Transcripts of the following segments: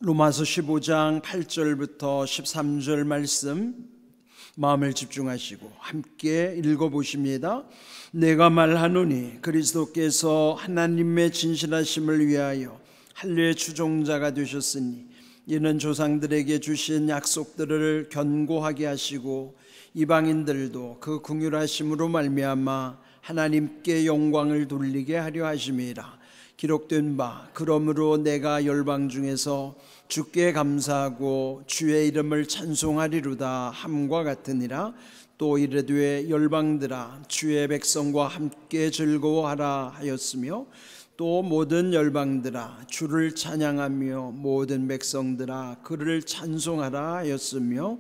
로마서 15장 8절부터 13절 말씀 마음을 집중하시고 함께 읽어보십니다. 내가 말하노니 그리스도께서 하나님의 진실하심을 위하여 할례의 추종자가 되셨으니 이는 조상들에게 주신 약속들을 견고하게 하시고 이방인들도 그 긍휼하심으로 말미암아 하나님께 영광을 돌리게 하려 하심이라. 기록된 바 그러므로 내가 열방 중에서 주께 감사하고 주의 이름을 찬송하리로다 함과 같으니라. 또 이르되 열방들아 주의 백성과 함께 즐거워하라 하였으며 또 모든 열방들아 주를 찬양하며 모든 백성들아 그를 찬송하라 하였으며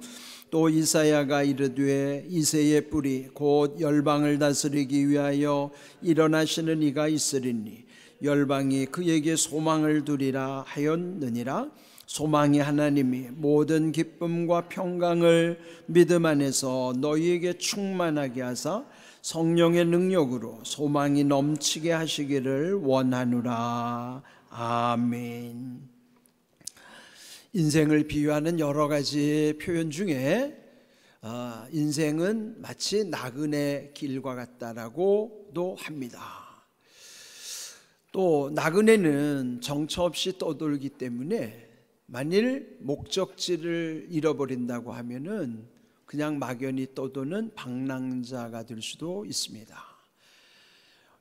또 이사야가 이르되 이새의 뿌리 곧 열방을 다스리기 위하여 일어나시는 이가 있으리니 열방이 그에게 소망을 두리라 하였느니라. 소망이 하나님이 모든 기쁨과 평강을 믿음 안에서 너희에게 충만하게 하사 성령의 능력으로 소망이 넘치게 하시기를 원하노라. 아멘. 인생을 비유하는 여러 가지 표현 중에 인생은 마치 나그네 길과 같다라고도 합니다. 또 나그네는 정처 없이 떠돌기 때문에 만일 목적지를 잃어버린다고 하면은 그냥 막연히 떠도는 방랑자가 될 수도 있습니다.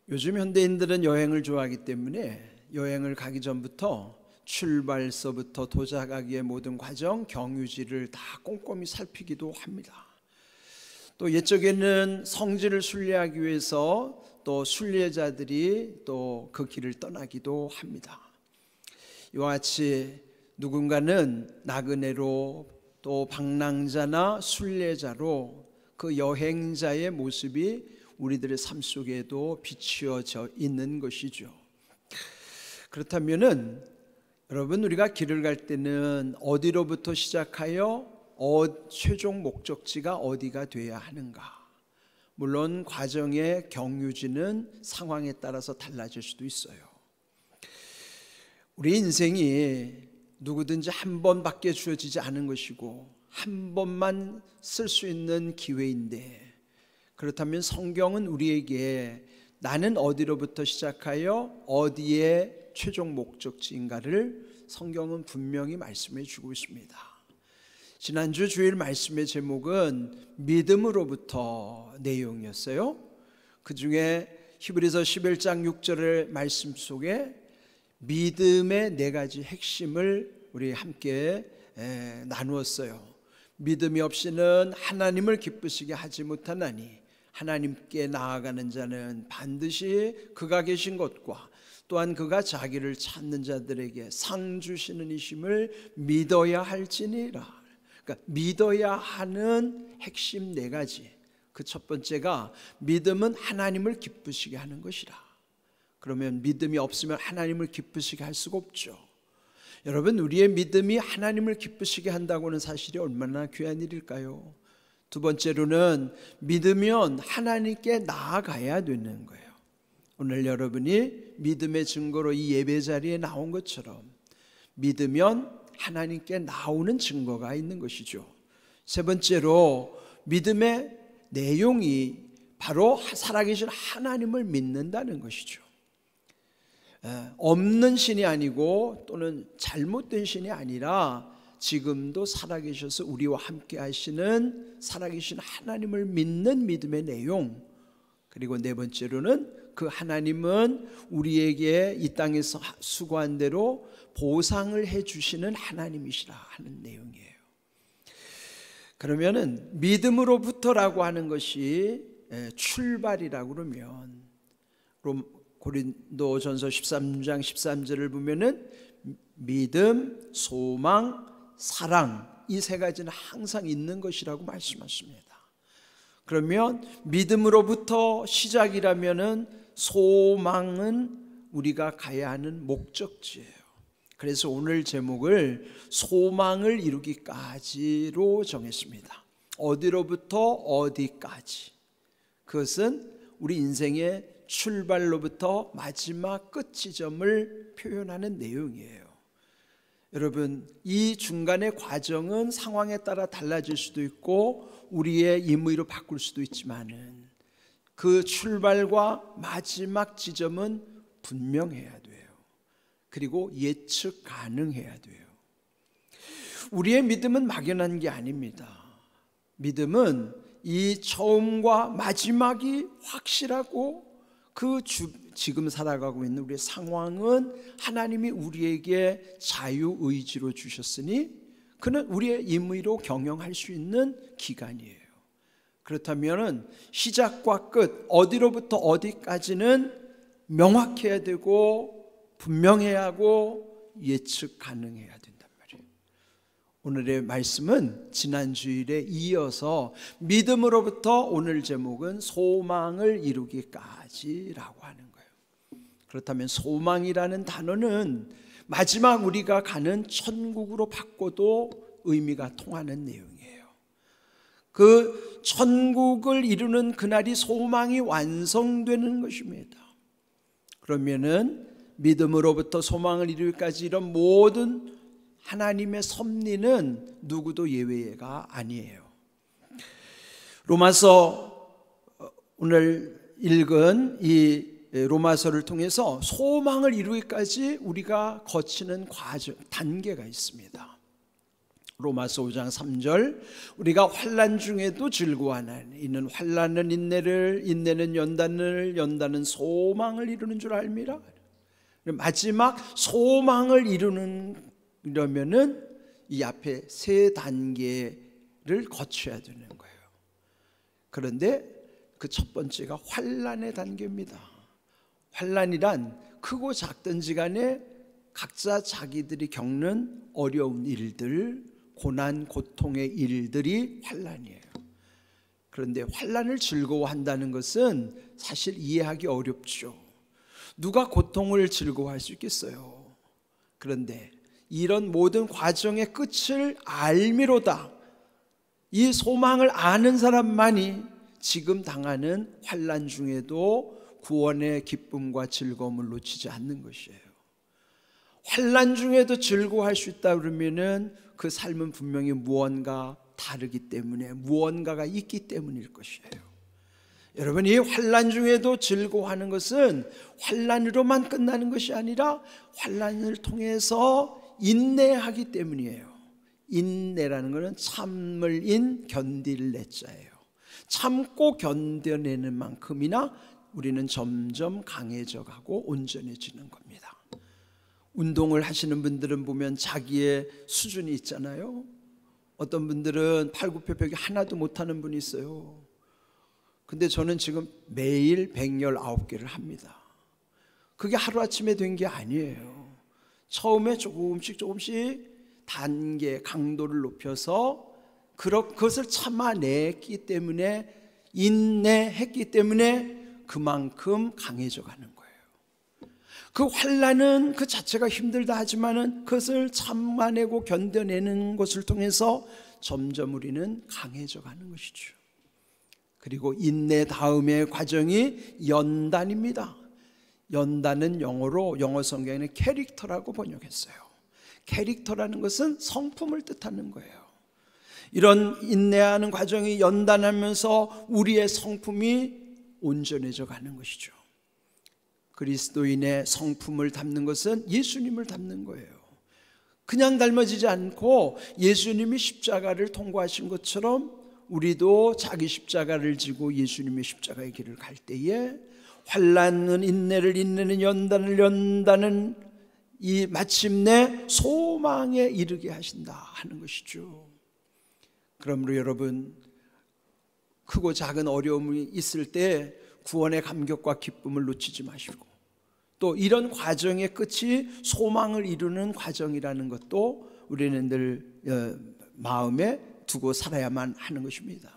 요즘 현대인들은 여행을 좋아하기 때문에 여행을 가기 전부터 출발서부터 도착하기의 모든 과정, 경유지를 다 꼼꼼히 살피기도 합니다. 또 옛적에는 성지를 순례하기 위해서 또 순례자들이 또 그 길을 떠나기도 합니다. 이와 같이 누군가는 나그네로 또 방랑자나 순례자로 그 여행자의 모습이 우리들의 삶 속에도 비추어져 있는 것이죠. 그렇다면은 여러분, 우리가 길을 갈 때는 어디로부터 시작하여 최종 목적지가 어디가 돼야 하는가? 물론 과정의 경유지는 상황에 따라서 달라질 수도 있어요. 우리 인생이 누구든지 한 번밖에 주어지지 않은 것이고 한 번만 쓸 수 있는 기회인데, 그렇다면 성경은 우리에게 나는 어디로부터 시작하여 어디에 최종 목적지인가를 성경은 분명히 말씀해 주고 있습니다. 지난주 주일 말씀의 제목은 믿음으로부터 내용이었어요. 그 중에 히브리서 11장 6절의 말씀 속에 믿음의 네 가지 핵심을 우리 함께 나누었어요. 믿음이 없이는 하나님을 기쁘시게 하지 못하나니 하나님께 나아가는 자는 반드시 그가 계신 것과 또한 그가 자기를 찾는 자들에게 상 주시는 이심을 믿어야 할지니라. 그러니까 믿어야 하는 핵심 네 가지. 그 첫 번째가 믿음은 하나님을 기쁘시게 하는 것이라. 그러면 믿음이 없으면 하나님을 기쁘시게 할 수가 없죠. 여러분, 우리의 믿음이 하나님을 기쁘시게 한다고는 사실이 얼마나 귀한 일일까요? 두 번째로는 믿으면 하나님께 나아가야 되는 거예요. 오늘 여러분이 믿음의 증거로 이 예배 자리에 나온 것처럼 믿으면 하나님께 나오는 증거가 있는 것이죠. 세 번째로 믿음의 내용이 바로 살아계신 하나님을 믿는다는 것이죠. 없는 신이 아니고 또는 잘못된 신이 아니라 지금도 살아계셔서 우리와 함께 하시는 살아계신 하나님을 믿는 믿음의 내용. 그리고 네 번째로는 그 하나님은 우리에게 이 땅에서 수고한 대로 보상을 해주시는 하나님이시라 하는 내용이에요. 그러면은 믿음으로부터라고 하는 것이 출발이라고 그러면 고린도전서 13장 13절을 보면은 믿음, 소망, 사랑, 이 세 가지는 항상 있는 것이라고 말씀하십니다. 그러면 믿음으로부터 시작이라면은 소망은 우리가 가야 하는 목적지예요. 그래서 오늘 제목을 소망을 이루기까지로 정했습니다. 어디로부터 어디까지. 그것은 우리 인생의 출발로부터 마지막 끝 지점을 표현하는 내용이에요. 여러분, 이 중간의 과정은 상황에 따라 달라질 수도 있고 우리의 임의로 바꿀 수도 있지만은 그 출발과 마지막 지점은 분명해야 돼요. 그리고 예측 가능해야 돼요. 우리의 믿음은 막연한 게 아닙니다. 믿음은 이 처음과 마지막이 확실하고 지금 살아가고 있는 우리의 상황은 하나님이 우리에게 자유의지로 주셨으니 그는 우리의 임의로 경영할 수 있는 기간이에요. 그렇다면 시작과 끝, 어디로부터 어디까지는 명확해야 되고 분명해야 하고 예측 가능해야 된단 말이에요. 오늘의 말씀은 지난 주일에 이어서 믿음으로부터 오늘 제목은 소망을 이루기까지라고 하는 거예요. 그렇다면 소망이라는 단어는 마지막 우리가 가는 천국으로 바꿔도 의미가 통하는 내용이에요. 그 천국을 이루는 그날이 소망이 완성되는 것입니다. 그러면은 믿음으로부터 소망을 이루기까지 이런 모든 하나님의 섭리는 누구도 예외가 아니에요. 로마서 오늘 읽은 이 로마서를 통해서 소망을 이루기까지 우리가 거치는 과정, 단계가 있습니다. 로마서 5장 3절, 우리가 환난 중에도 즐거워하나니 이는 환난은 인내를, 인내는 연단을, 연단은 소망을 이루는 줄 알미라. 마지막 소망을 이루려면은 이 앞에 세 단계를 거쳐야 되는 거예요. 그런데 그 첫 번째가 환난의 단계입니다. 환난이란 크고 작든지 간에 각자 자기들이 겪는 어려운 일들, 고난, 고통의 일들이 환난이에요. 그런데 환난을 즐거워한다는 것은 사실 이해하기 어렵죠. 누가 고통을 즐거워할 수 있겠어요? 그런데 이런 모든 과정의 끝을 알미로다. 이 소망을 아는 사람만이 지금 당하는 환난 중에도 구원의 기쁨과 즐거움을 놓치지 않는 것이에요. 환난 중에도 즐거워할 수 있다 그러면은 그 삶은 분명히 무언가 다르기 때문에, 무언가가 있기 때문일 것이에요. 여러분, 이 환난 중에도 즐거워하는 것은 환난으로만 끝나는 것이 아니라 환난을 통해서 인내하기 때문이에요. 인내라는 것은 참을 인, 견딜 내자예요. 참고 견뎌내는 만큼이나 우리는 점점 강해져 가고 온전해지는 겁니다. 운동을 하시는 분들은 보면 자기의 수준이 있잖아요. 어떤 분들은 팔굽혀펴기 하나도 못하는 분이 있어요. 근데 저는 지금 매일 119개를 합니다. 그게 하루아침에 된 게 아니에요. 처음에 조금씩 단계, 강도를 높여서 그것을 참아냈기 때문에, 인내했기 때문에 그만큼 강해져 가는 거예요. 그 환난은 그 자체가 힘들다 하지만은 그것을 참아내고 견뎌내는 것을 통해서 점점 우리는 강해져 가는 것이죠. 그리고 인내 다음의 과정이 연단입니다. 연단은 영어 성경에는 캐릭터라고 번역했어요. 캐릭터라는 것은 성품을 뜻하는 거예요. 이런 인내하는 과정이 연단하면서 우리의 성품이 온전해져 가는 것이죠. 그리스도인의 성품을 담는 것은 예수님을 담는 거예요. 그냥 닮아지지 않고 예수님이 십자가를 통과하신 것처럼 우리도 자기 십자가를 지고 예수님의 십자가의 길을 갈 때에 환난은 인내를, 인내는 연단을, 연단은 이 마침내 소망에 이르게 하신다 하는 것이죠. 그러므로 여러분, 크고 작은 어려움이 있을 때 구원의 감격과 기쁨을 놓치지 마시고, 또 이런 과정의 끝이 소망을 이루는 과정이라는 것도 우리는 늘 마음에 두고 살아야만 하는 것입니다.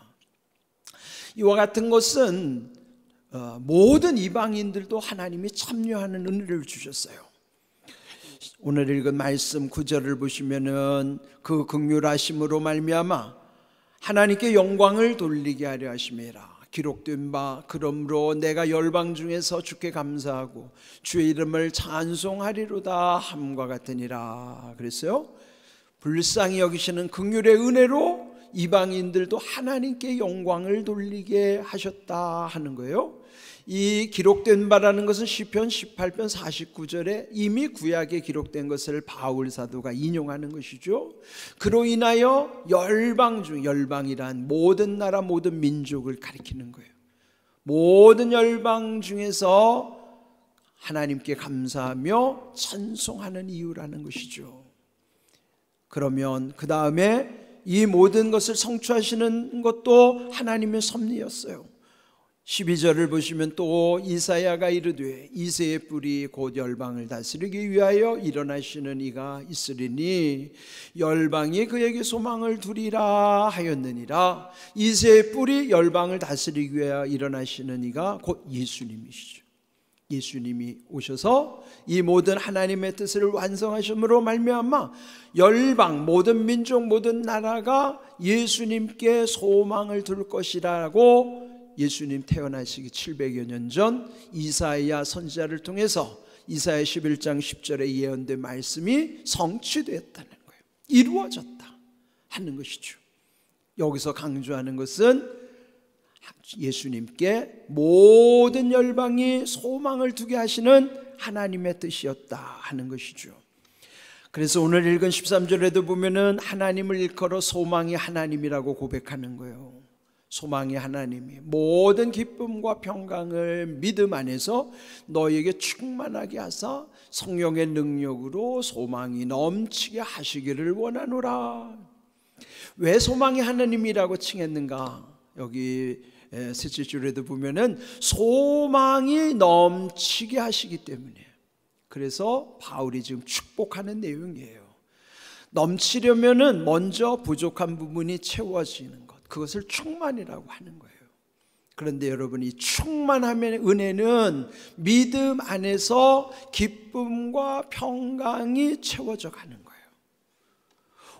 이와 같은 것은 모든 이방인들도 하나님이 참여하는 은혜를 주셨어요. 오늘 읽은 말씀 9절을 보시면은 그 긍휼하심으로 말미암아 하나님께 영광을 돌리게 하려 하심이라. 기록된 바 그러므로 내가 열방 중에서 주께 감사하고 주의 이름을 찬송하리로다 함과 같으니라 그랬어요. 불쌍히 여기시는 긍휼의 은혜로 이방인들도 하나님께 영광을 돌리게 하셨다 하는 거예요. 이 기록된 바라는 것은 시편 18편 49절에 이미 구약에 기록된 것을 바울 사도가 인용하는 것이죠. 그로 인하여 열방 중, 열방이란 모든 나라 모든 민족을 가리키는 거예요. 모든 열방 중에서 하나님께 감사하며 찬송하는 이유라는 것이죠. 그러면 그 다음에 이 모든 것을 성취하시는 것도 하나님의 섭리였어요. 12절을 보시면 또 이사야가 이르되 이새의 뿔이 곧 열방을 다스리기 위하여 일어나시는 이가 있으리니 열방이 그에게 소망을 두리라 하였느니라. 이새의 뿔이 열방을 다스리기 위하여 일어나시는 이가 곧 예수님이시죠. 예수님이 오셔서 이 모든 하나님의 뜻을 완성하심으로 말미암아 열방 모든 민족 모든 나라가 예수님께 소망을 둘 것이라고 예수님 태어나시기 700여 년 전 이사야 선지자를 통해서 이사야 11장 10절에 예언된 말씀이 성취되었다는 거예요. 이루어졌다 하는 것이죠. 여기서 강조하는 것은 예수님께 모든 열방이 소망을 두게 하시는 하나님의 뜻이었다 하는 것이죠. 그래서 오늘 읽은 13절에도 보면은 하나님을 일컬어 소망이 하나님이라고 고백하는 거예요. 소망이 하나님이 모든 기쁨과 평강을 믿음 안에서 너에게 충만하게 하사 성령의 능력으로 소망이 넘치게 하시기를 원하노라. 왜 소망이 하나님이라고 칭했는가? 여기 셋째 줄에도 보면은 소망이 넘치게 하시기 때문에, 그래서 바울이 지금 축복하는 내용이에요. 넘치려면은 먼저 부족한 부분이 채워지는 것, 그것을 충만이라고 하는 거예요. 그런데 여러분, 이 충만함의 은혜는 믿음 안에서 기쁨과 평강이 채워져 가는 거예요.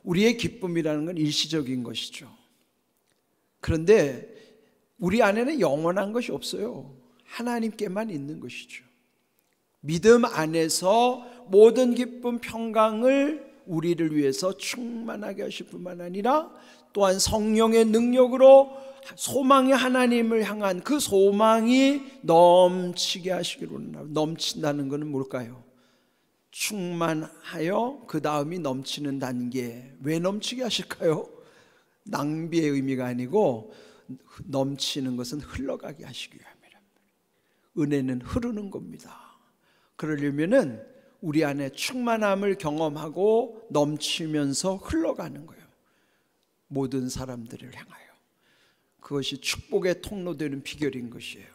우리의 기쁨이라는 건 일시적인 것이죠. 그런데 우리 안에는 영원한 것이 없어요. 하나님께만 있는 것이죠. 믿음 안에서 모든 기쁨 평강을 우리를 위해서 충만하게 하실 뿐만 아니라 또한 성령의 능력으로 소망의 하나님을 향한 그 소망이 넘치게 하시기로. 넘친다는 것은 뭘까요? 충만하여 그 다음이 넘치는 단계. 왜 넘치게 하실까요? 낭비의 의미가 아니고 넘치는 것은 흘러가게 하시기 위함이랍니다. 은혜는 흐르는 겁니다. 그러려면은 우리 안에 충만함을 경험하고 넘치면서 흘러가는 거예요. 모든 사람들을 향하여. 그것이 축복의 통로되는 비결인 것이에요.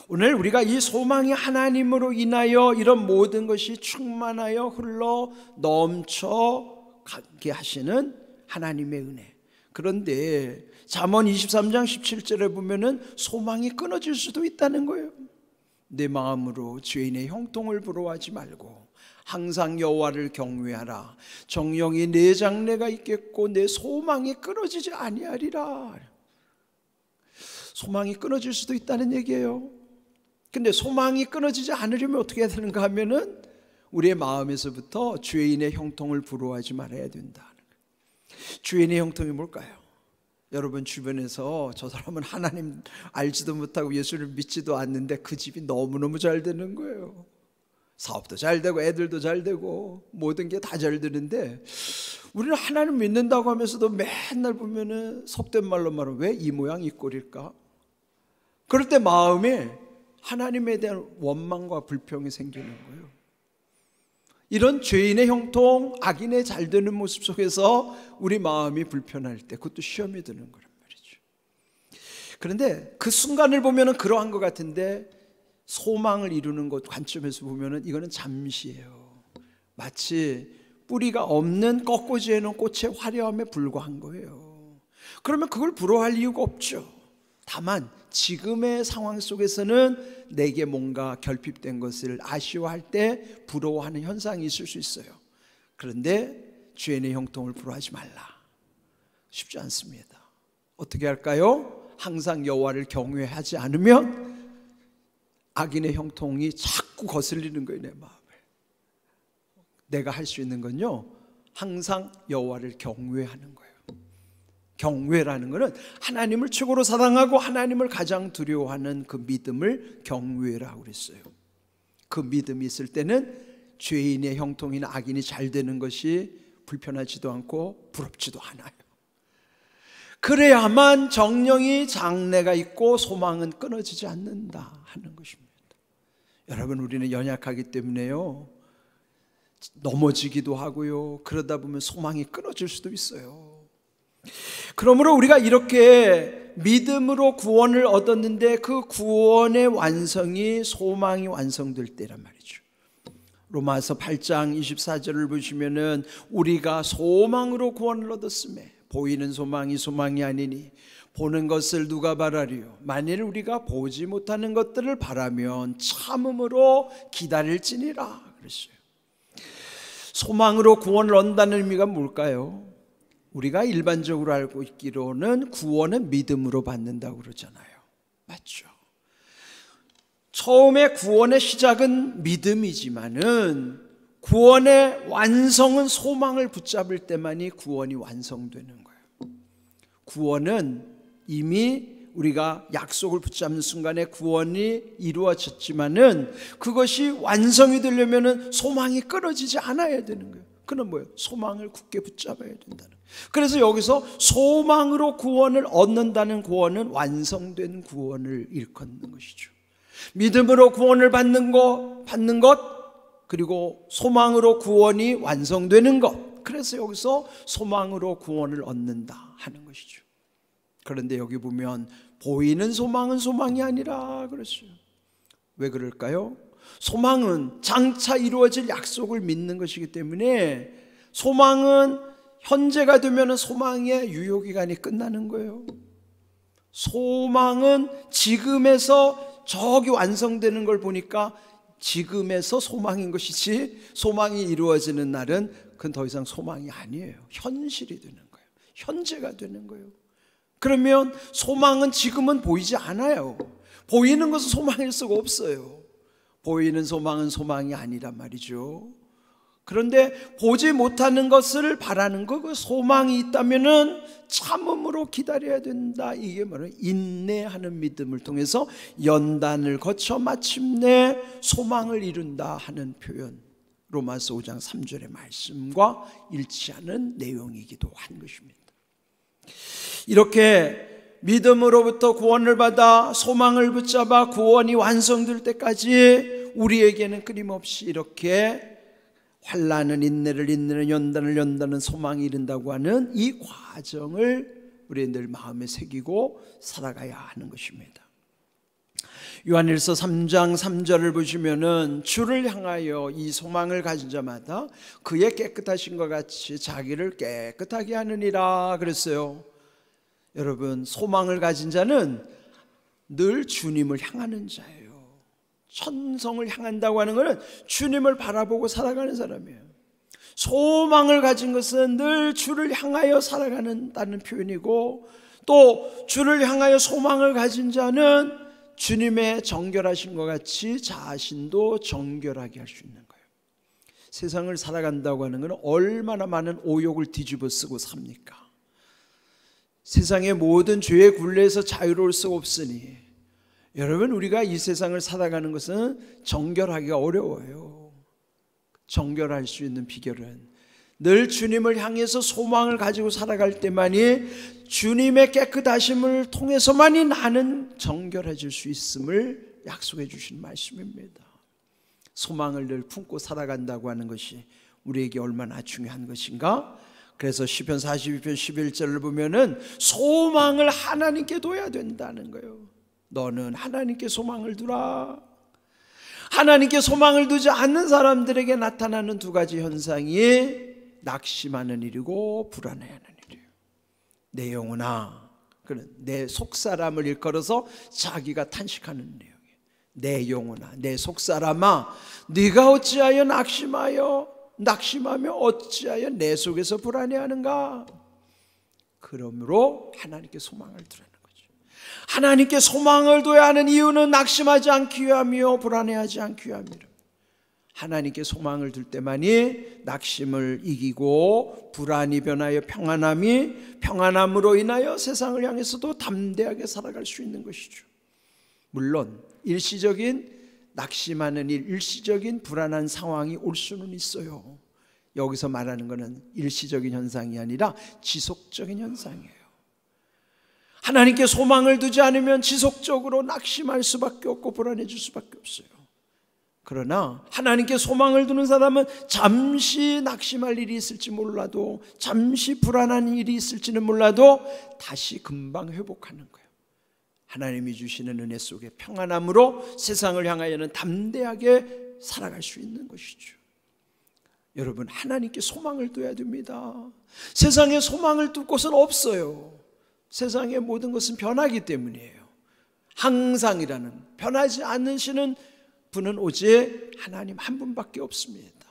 오늘 우리가 이 소망이 하나님으로 인하여 이런 모든 것이 충만하여 흘러 넘쳐가게 하시는 하나님의 은혜. 그런데 잠언 23장 17절에 보면은 소망이 끊어질 수도 있다는 거예요. 내 마음으로 죄인의 형통을 부러워하지 말고 항상 여호와를 경외하라. 정령이 내 장래가 있겠고 내 소망이 끊어지지 아니하리라. 소망이 끊어질 수도 있다는 얘기예요. 근데 소망이 끊어지지 않으려면 어떻게 해야 되는가 하면은 우리의 마음에서부터 죄인의 형통을 부러워하지 말아야 된다. 죄인의 형통이 뭘까요? 여러분 주변에서 저 사람은 하나님 알지도 못하고 예수를 믿지도 않는데 그 집이 너무너무 잘 되는 거예요. 사업도 잘 되고 애들도 잘 되고 모든 게 다 잘 되는데 우리는 하나님 믿는다고 하면서도 맨날 보면은 속된 말로 말하면 왜 이 모양 이 꼴일까? 그럴 때 마음에 하나님에 대한 원망과 불평이 생기는 거예요. 이런 죄인의 형통, 악인의 잘 되는 모습 속에서 우리 마음이 불편할 때 그것도 시험이 드는 거란 말이죠. 그런데 그 순간을 보면은 그러한 것 같은데 소망을 이루는 것 관점에서 보면은 이거는 잠시예요. 마치 뿌리가 없는 꺾어지어 놓은 꽃의 화려함에 불과한 거예요. 그러면 그걸 부러워할 이유가 없죠. 다만 지금의 상황 속에서는 내게 뭔가 결핍된 것을 아쉬워할 때 부러워하는 현상이 있을 수 있어요. 그런데 죄인의 형통을 부러워하지 말라. 쉽지 않습니다. 어떻게 할까요? 항상 여호와를 경외하지 않으면 악인의 형통이 자꾸 거슬리는 거예요, 내 마음을. 내가 할 수 있는 건요, 항상 여호와를 경외하는 거예요. 경외라는 것은 하나님을 최고로 사랑하고 하나님을 가장 두려워하는 그 믿음을 경외라고 그랬어요. 그 믿음이 있을 때는 죄인의 형통이나 악인이 잘 되는 것이 불편하지도 않고 부럽지도 않아요. 그래야만 정령이 장래가 있고 소망은 끊어지지 않는다 하는 것입니다. 여러분, 우리는 연약하기 때문에요, 넘어지기도 하고요, 그러다 보면 소망이 끊어질 수도 있어요. 그러므로 우리가 이렇게 믿음으로 구원을 얻었는데 그 구원의 완성이 소망이 완성될 때란 말이죠. 로마서 8장 24절을 보시면은 우리가 소망으로 구원을 얻었음에 보이는 소망이 소망이 아니니 보는 것을 누가 바라리요. 만일 우리가 보지 못하는 것들을 바라면 참음으로 기다릴지니라 그랬어요. 소망으로 구원을 얻는다는 의미가 뭘까요? 우리가 일반적으로 알고 있기로는 구원은 믿음으로 받는다고 그러잖아요. 맞죠? 처음에 구원의 시작은 믿음이지만은 구원의 완성은 소망을 붙잡을 때만이 구원이 완성되는 거예요. 구원은 이미 우리가 약속을 붙잡는 순간에 구원이 이루어졌지만은 그것이 완성이 되려면은 소망이 끊어지지 않아야 되는 거예요. 그는 뭐예요? 소망을 굳게 붙잡아야 된다는 거예요. 그래서 여기서 소망으로 구원을 얻는다는 구원은 완성된 구원을 일컫는 것이죠. 믿음으로 구원을 받는 것, 그리고 소망으로 구원이 완성되는 것. 그래서 여기서 소망으로 구원을 얻는다 하는 것이죠. 그런데 여기 보면 보이는 소망은 소망이 아니라 그랬어요. 왜 그럴까요? 소망은 장차 이루어질 약속을 믿는 것이기 때문에 소망은 현재가 되면 소망의 유효기간이 끝나는 거예요. 소망은 지금에서 저기 완성되는 걸 보니까 지금에서 소망인 것이지 소망이 이루어지는 날은 그건 더 이상 소망이 아니에요. 현실이 되는 거예요. 현재가 되는 거예요. 그러면 소망은 지금은 보이지 않아요. 보이는 것은 소망일 수가 없어요. 보이는 소망은 소망이 아니란 말이죠. 그런데 보지 못하는 것을 바라는 것, 그 소망이 있다면은 참음으로 기다려야 된다. 이게 뭐냐? 인내하는 믿음을 통해서 연단을 거쳐 마침내 소망을 이룬다 하는 표현. 로마서 5장 3절의 말씀과 일치하는 내용이기도 한 것입니다. 이렇게 믿음으로부터 구원을 받아 소망을 붙잡아 구원이 완성될 때까지 우리에게는 끊임없이 이렇게 환난은 인내를, 인내는 연단을, 연단은 소망이 이른다고 하는 이 과정을 우리 늘 마음에 새기고 살아가야 하는 것입니다. 요한일서 3장 3절을 보시면은 주를 향하여 이 소망을 가진 자마다 그의 깨끗하신 것 같이 자기를 깨끗하게 하느니라 그랬어요. 여러분, 소망을 가진 자는 늘 주님을 향하는 자예요. 천성을 향한다고 하는 것은 주님을 바라보고 살아가는 사람이에요. 소망을 가진 것은 늘 주를 향하여 살아가는다는 표현이고, 또 주를 향하여 소망을 가진 자는 주님의 정결하신 것 같이 자신도 정결하게 할 수 있는 거예요. 세상을 살아간다고 하는 것은 얼마나 많은 오욕을 뒤집어 쓰고 삽니까? 세상의 모든 죄의 굴레에서 자유로울 수 없으니 여러분, 우리가 이 세상을 살아가는 것은 정결하기가 어려워요. 정결할 수 있는 비결은 늘 주님을 향해서 소망을 가지고 살아갈 때만이 주님의 깨끗하심을 통해서만이 나는 정결해질 수 있음을 약속해 주신 말씀입니다. 소망을 늘 품고 살아간다고 하는 것이 우리에게 얼마나 중요한 것인가? 그래서 시편 42편 11절을 보면은 소망을 하나님께 둬야 된다는 거예요. 너는 하나님께 소망을 두라. 하나님께 소망을 두지 않는 사람들에게 나타나는 두 가지 현상이 낙심하는 일이고 불안해하는 일이에요. 내 영혼아, 내 속사람을 일컬어서 자기가 탄식하는 내용이에요. 내 영혼아, 내 속사람아, 네가 어찌하여 낙심하며 어찌하여 내 속에서 불안해하는가? 그러므로 하나님께 소망을 두라는 거죠. 하나님께 소망을 둬야 하는 이유는 낙심하지 않기 위함이요 불안해하지 않기 위함이라. 하나님께 소망을 둘 때만이 낙심을 이기고 불안이 변하여 평안함으로 인하여 세상을 향해서도 담대하게 살아갈 수 있는 것이죠. 물론 일시적인 낙심하는 일시적인 불안한 상황이 올 수는 있어요. 여기서 말하는 것은 일시적인 현상이 아니라 지속적인 현상이에요. 하나님께 소망을 두지 않으면 지속적으로 낙심할 수밖에 없고 불안해질 수밖에 없어요. 그러나 하나님께 소망을 두는 사람은 잠시 낙심할 일이 있을지 몰라도, 잠시 불안한 일이 있을지는 몰라도 다시 금방 회복하는 거예요. 하나님이 주시는 은혜 속에 평안함으로 세상을 향하여는 담대하게 살아갈 수 있는 것이죠. 여러분, 하나님께 소망을 둬야 됩니다. 세상에 소망을 둘 곳은 없어요. 세상의 모든 것은 변하기 때문이에요. 항상이라는, 변하지 않으시는 분은 오직 하나님 한 분밖에 없습니다.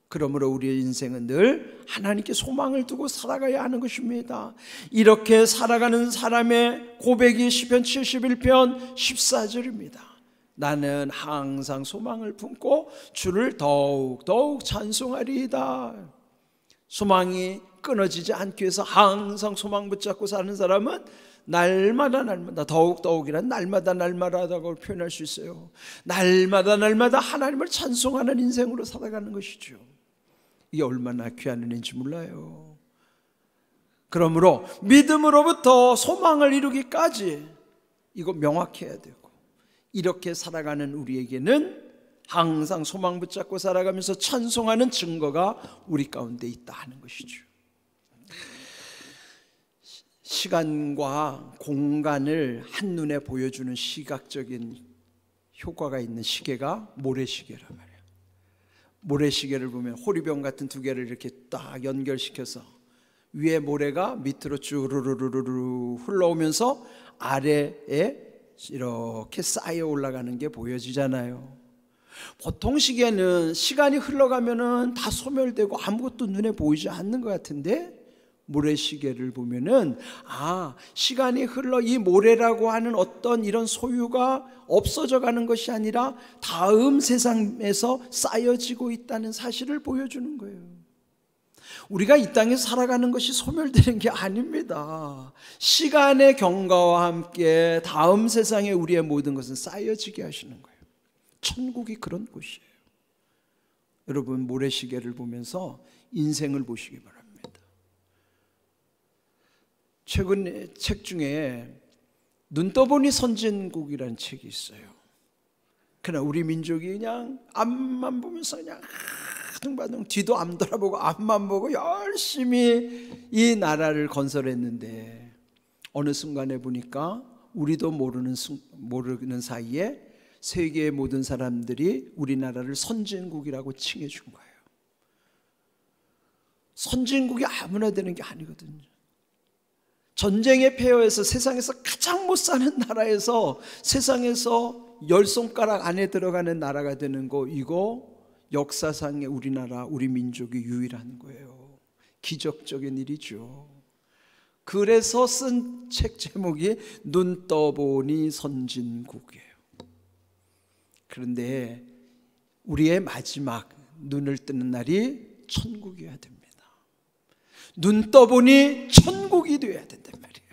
그러므로 우리의 인생은 늘 하나님께 소망을 두고 살아가야 하는 것입니다. 이렇게 살아가는 사람의 고백이 시편 71편 14절입니다. 나는 항상 소망을 품고 주를 더욱 찬송하리이다. 소망이 끊어지지 않기 위해서 항상 소망 붙잡고 사는 사람은 날마다 더욱이란 날마다라고 표현할 수 있어요. 날마다 하나님을 찬송하는 인생으로 살아가는 것이죠. 이게 얼마나 귀한 은혜인지 몰라요. 그러므로 믿음으로부터 소망을 이루기까지 이거 명확해야 되고, 이렇게 살아가는 우리에게는 항상 소망 붙잡고 살아가면서 찬송하는 증거가 우리 가운데 있다 하는 것이죠. 시간과 공간을 한눈에 보여주는 시각적인 효과가 있는 시계가 모래시계란 말이에요. 모래시계를 보면 호리병 같은 두 개를 이렇게 딱 연결시켜서 위에 모래가 밑으로 쭈르르르르 흘러오면서 아래에 이렇게 쌓여 올라가는 게 보여지잖아요. 보통 시계는 시간이 흘러가면은 다 소멸되고 아무것도 눈에 보이지 않는 것 같은데, 모래시계를 보면은 시간이 흘러 이 모래라고 하는 어떤 이런 소유가 없어져 가는 것이 아니라 다음 세상에서 쌓여지고 있다는 사실을 보여주는 거예요. 우리가 이 땅에 살아가는 것이 소멸되는 게 아닙니다. 시간의 경과와 함께 다음 세상에 우리의 모든 것은 쌓여지게 하시는 거예요. 천국이 그런 곳이에요. 여러분, 모래시계를 보면서 인생을 보시기 바랍니다. 최근 책 중에 눈 떠보니 선진국이라는 책이 있어요. 그러나 우리 민족이 그냥 앞만 보면서 그냥 아둥바둥 뒤도 안 돌아보고 앞만 보고 열심히 이 나라를 건설했는데, 어느 순간에 보니까 우리도 모르는 사이에 세계의 모든 사람들이 우리나라를 선진국이라고 칭해 준 거예요. 선진국이 아무나 되는 게 아니거든요. 전쟁에 패해서 세상에서 가장 못 사는 나라에서 세상에서 10손가락 안에 들어가는 나라가 되는 거, 이거 역사상의 우리나라, 우리 민족이 유일한 거예요. 기적적인 일이죠. 그래서 쓴 책 제목이 눈 떠보니 선진국이에요. 그런데 우리의 마지막 눈을 뜨는 날이 천국이어야 됩니다. 눈 떠보니 천국이 되어야 된단 말이에요.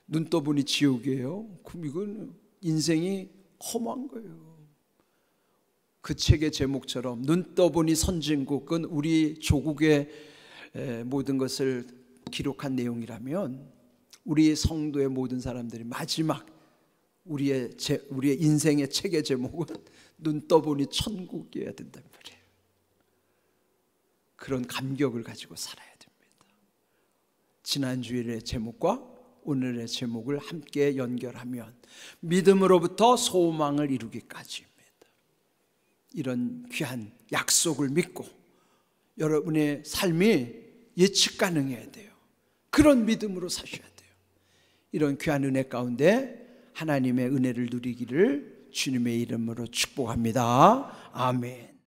눈 떠보니 지옥이에요? 그럼 이건 인생이 허무한 거예요. 그 책의 제목처럼 눈 떠보니 선진국은 우리 조국의 모든 것을 기록한 내용이라면, 우리 성도의 모든 사람들이 마지막 우리의 인생의 책의 제목은 눈 떠보니 천국이어야 된단 말이에요. 그런 감격을 가지고 살아야 됩니다. 지난 주일의 제목과 오늘의 제목을 함께 연결하면 믿음으로부터 소망을 이루기까지입니다. 이런 귀한 약속을 믿고 여러분의 삶이 예측 가능해야 돼요. 그런 믿음으로 사셔야 돼요. 이런 귀한 은혜 가운데 하나님의 은혜를 누리기를 주님의 이름으로 축복합니다. 아멘.